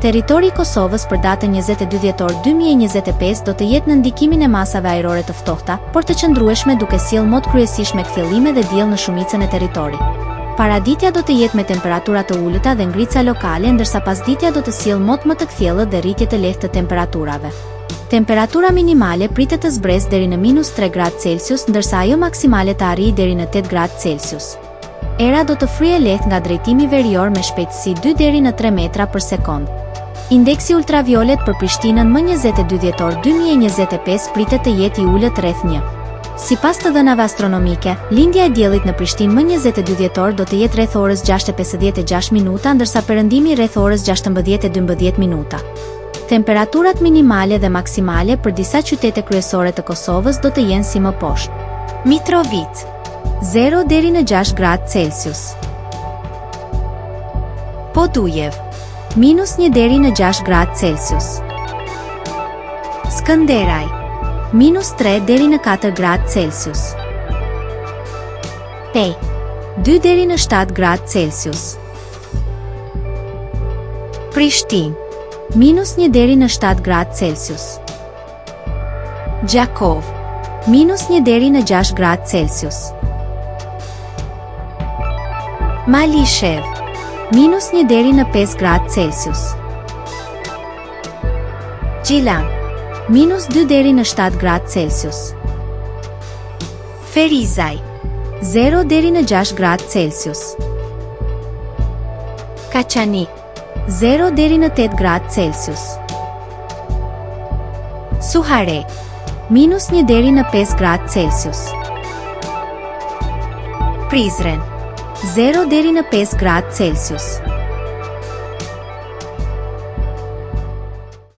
Territori i Kosovës për datën 22 dhjetor 2025 do të jetë në ndikimin e masave ajrore të ftohta, por të qëndrueshme duke sjellë mod kryesisht me kthjellime dhe diell në shumicën e territorit. Paraditja do të jetë me temperatura të ulëta dhe ngrica lokale, ndërsa pasditja do të sjellë mod më të kthjellët dhe rritje të lehtë të temperaturave. Temperatura minimale pritet të zbresë deri në -3 gradë Celsius, ndërsa ajo maksimale të arrijë deri në 8 gradë Celsius. Era do të fryejë lehtë nga drejtimi verior me shpejtësi 2 deri në 3 metra për sekond. Indeksi ultraviolet për Prishtinën më 22 dhjetor 2025 pritet të jetë i ulët rreth 1. Sipas të dhënave astronomike, lindja e diellit në Prishtinë më 22 dhjetor do të jetë rreth orës 6:56 minuta, ndërsa perëndimi rreth orës 16:12 minuta. Temperaturat minimale dhe maksimale për disa qytete kryesore të Kosovës do të jenë si më poshtë. Mitrovica 0 deri në 6 gradë Celsius. Podujev -1 deri në 6 gradë Celsius. Skënderaj -3 deri në 4 gradë Celsius. Pej 2 deri në 7 gradë Celsius. Prishtinë -1 deri në 7 gradë Celsius. Gjakov -1 deri në 6 gradë Celsius. Malishev -1 deri në 5 gradë Celsius. Gjilan -2 deri në 7 gradë Celsius. Ferizaj 0 deri në 6 gradë Celsius. Kaçanik 0 deri në 8 gradë Celsius. Suharek -1 deri në 5 gradë Celsius. Prizren 0 deri në 5 gradë Celsius.